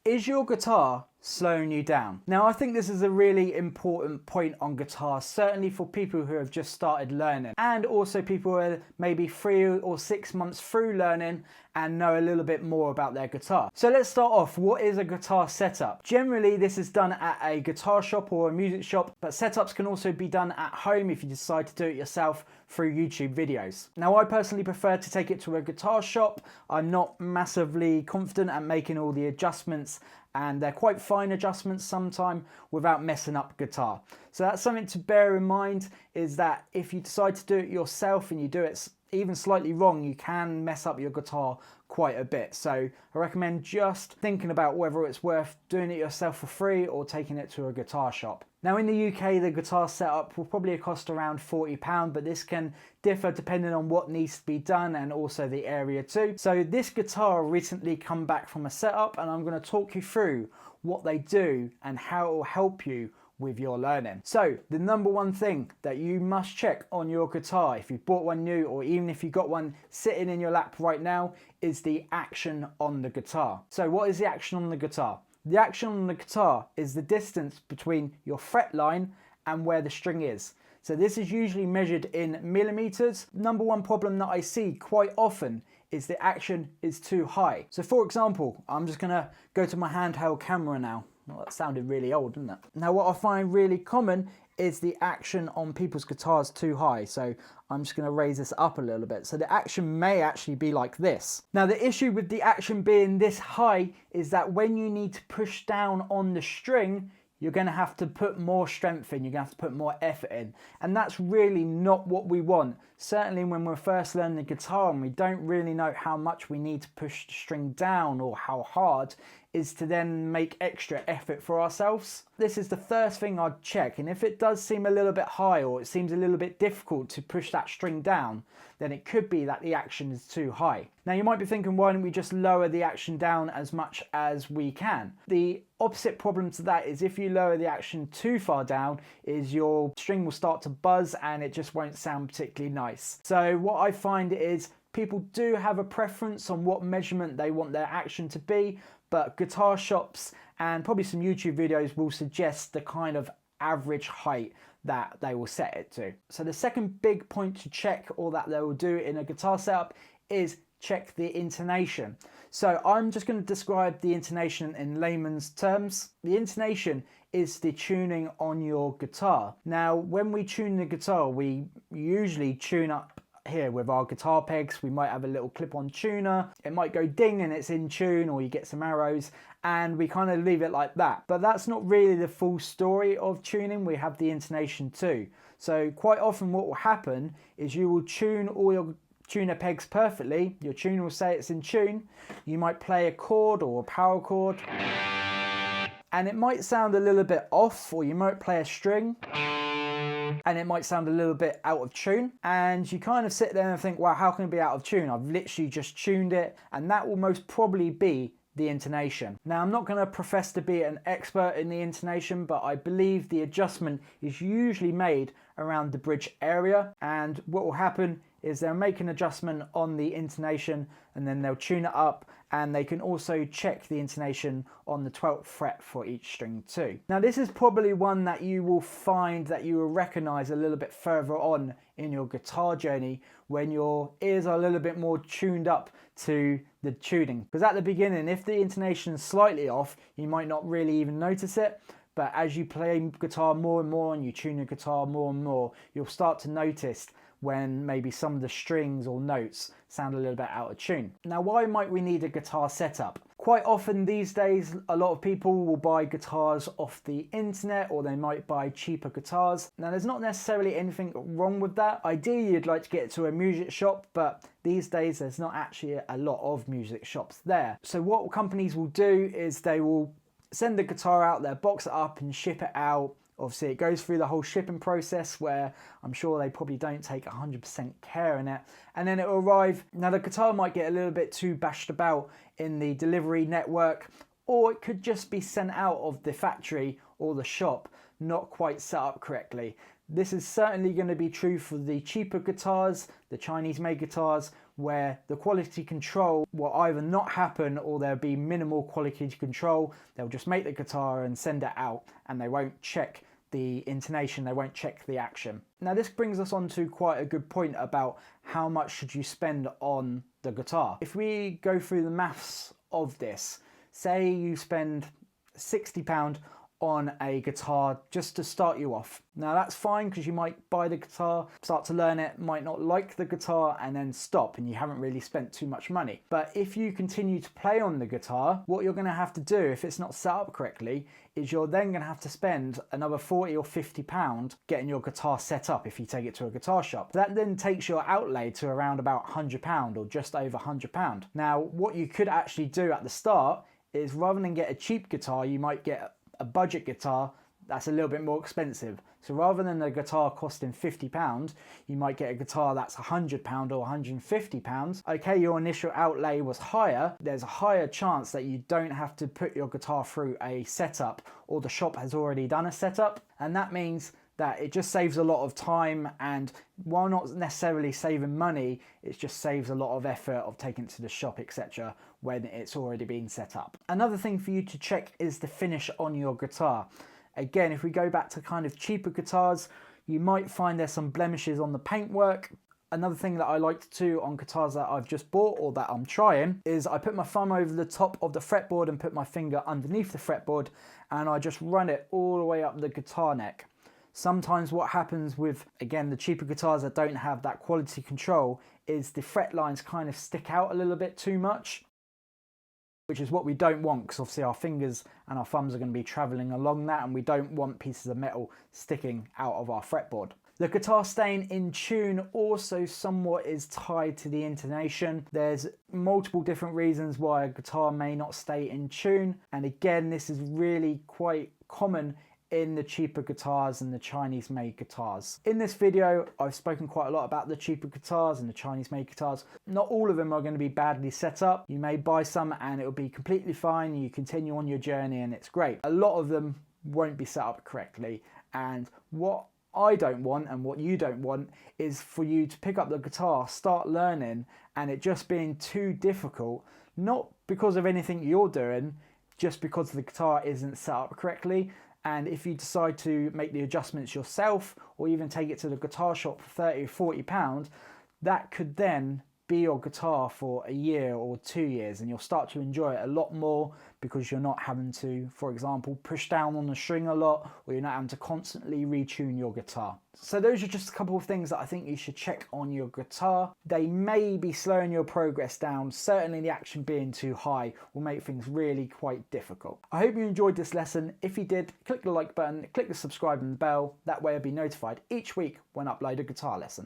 Is your guitar slowing you down? Now, I think this is a really important point on guitar, certainly for people who have just started learning, and also people who are maybe 3 or 6 months through learning and know a little bit more about their guitar. So let's start off. What is a guitar setup? Generally, this is done at a guitar shop or a music shop, but setups can also be done at home if you decide to do it yourself through YouTube videos. Now, I personally prefer to take it to a guitar shop. I'm not massively confident at making all the adjustments, and they're quite fine adjustments sometimes without messing up guitar. So that's something to bear in mind, is that if you decide to do it yourself and you do it even slightly wrong, you can mess up your guitar quite a bit. So I recommend just thinking about whether it's worth doing it yourself for free or taking it to a guitar shop. Now, in the UK, the guitar setup will probably cost around £40, but this can differ depending on what needs to be done and also the area too. So this guitar recently come back from a setup, and I'm going to talk you through what they do and how it will help you with your learning. So the number one thing that you must check on your guitar, if you bought one new or even if you got one sitting in your lap right now, is the action on the guitar. So what is the action on the guitar? The action on the guitar is the distance between your fret line and where the string is. So this is usually measured in millimeters. Number one problem that I see quite often is the action is too high. So for example, I'm just gonna go to my handheld camera now. Well, that sounded really old, didn't it? Now, what I find really common is the action on people's guitars too high. So I'm just going to raise this up a little bit. So the action may actually be like this. Now, the issue with the action being this high is that when you need to push down on the string, you're going to have to put more strength in, you're going to have to put more effort in. And that's really not what we want. Certainly when we're first learning the guitar and we don't really know how much we need to push the string down or how hard, is to then make extra effort for ourselves. This is the first thing I'd check, and if it does seem a little bit high or it seems a little bit difficult to push that string down, then it could be that the action is too high. Now you might be thinking, why don't we just lower the action down as much as we can? The opposite problem to that is if you lower the action too far down, is your string will start to buzz and it just won't sound particularly nice. So what I find is people do have a preference on what measurement they want their action to be, but guitar shops and probably some YouTube videos will suggest the kind of average height that they will set it to. So the second big point to check, or that they will do in a guitar setup, is check the intonation. So I'm just going to describe the intonation in layman's terms. The intonation is the tuning on your guitar. Now, when we tune the guitar, we usually tune up here with our guitar pegs. We might have a little clip-on tuner. It might go ding and it's in tune, or you get some arrows, and we kind of leave it like that. But that's not really the full story of tuning. We have the intonation too. So quite often what will happen is you will tune all your tuner pegs perfectly. Your tuner will say it's in tune. You might play a chord or a power chord, and it might sound a little bit off, or you might play a string and it might sound a little bit out of tune, and you kind of sit there and think, wow, how can it be out of tune? I've literally just tuned it, and that will most probably be the intonation. Now, I'm not going to profess to be an expert in the intonation, but I believe the adjustment is usually made around the bridge area, and what will happen is they'll make an adjustment on the intonation and then they'll tune it up, and they can also check the intonation on the 12th fret for each string too. Now, this is probably one that you will find that you will recognize a little bit further on in your guitar journey, when your ears are a little bit more tuned up to the tuning. Because at the beginning, if the intonation is slightly off, you might not really even notice it. But as you play guitar more and more and you tune your guitar more and more, you'll start to notice when maybe some of the strings or notes sound a little bit out of tune. Now, why might we need a guitar setup? Quite often these days, a lot of people will buy guitars off the internet, or they might buy cheaper guitars. Now, there's not necessarily anything wrong with that. Ideally, you'd like to get to a music shop, but these days there's not actually a lot of music shops there. So what companies will do is they will send the guitar out there, box it up and ship it out. Obviously, it goes through the whole shipping process where I'm sure they probably don't take 100% care in it. And then it will arrive. Now, the guitar might get a little bit too bashed about in the delivery network, or it could just be sent out of the factory or the shop not quite set up correctly. This is certainly going to be true for the cheaper guitars, the Chinese made guitars, where the quality control will either not happen or there'll be minimal quality control. They'll just make the guitar and send it out, and they won't check the intonation, they won't check the action. Now this brings us on to quite a good point about how much should you spend on the guitar. If we go through the maths of this, say you spend £60 on a guitar just to start you off. Now that's fine, because you might buy the guitar, start to learn it, might not like the guitar and then stop, and you haven't really spent too much money. But if you continue to play on the guitar, what you're going to have to do, if it's not set up correctly, is you're then going to have to spend another £40 or £50 getting your guitar set up if you take it to a guitar shop. That then takes your outlay to around about £100 or just over £100. Now what you could actually do at the start is, rather than get a cheap guitar, you might get a budget guitar that's a little bit more expensive. So rather than the guitar costing £50, you might get a guitar that's £100 or £150. Okay, your initial outlay was higher. There's a higher chance that you don't have to put your guitar through a setup, or the shop has already done a setup. And that means that it just saves a lot of time, and while not necessarily saving money, it just saves a lot of effort of taking it to the shop, etc., when it's already been set up. Another thing for you to check is the finish on your guitar. Again, if we go back to kind of cheaper guitars, you might find there's some blemishes on the paintwork. Another thing that I like to do on guitars that I've just bought or that I'm trying is I put my thumb over the top of the fretboard and put my finger underneath the fretboard, and I just run it all the way up the guitar neck. Sometimes what happens with, again, the cheaper guitars that don't have that quality control is the fret lines kind of stick out a little bit too much, which is what we don't want, because obviously our fingers and our thumbs are going to be traveling along that, and we don't want pieces of metal sticking out of our fretboard. The guitar staying in tune also somewhat is tied to the intonation. There's multiple different reasons why a guitar may not stay in tune, and again, this is really quite common in the cheaper guitars and the Chinese made guitars. In this video, I've spoken quite a lot about the cheaper guitars and the Chinese made guitars. Not all of them are going to be badly set up. You may buy some and it'll be completely fine. You continue on your journey and it's great. A lot of them won't be set up correctly, and what I don't want and what you don't want is for you to pick up the guitar, start learning, and it just being too difficult, not because of anything you're doing, just because the guitar isn't set up correctly. And if you decide to make the adjustments yourself, or even take it to the guitar shop for £30 or £40, that could then be your guitar for a year or 2 years, and you'll start to enjoy it a lot more because you're not having to, for example, push down on the string a lot, or you're not having to constantly retune your guitar. So those are just a couple of things that I think you should check on your guitar. They may be slowing your progress down. Certainly the action being too high will make things really quite difficult. I hope you enjoyed this lesson. If you did, click the like button, click the subscribe and the bell. That way you'll be notified each week when I upload a guitar lesson.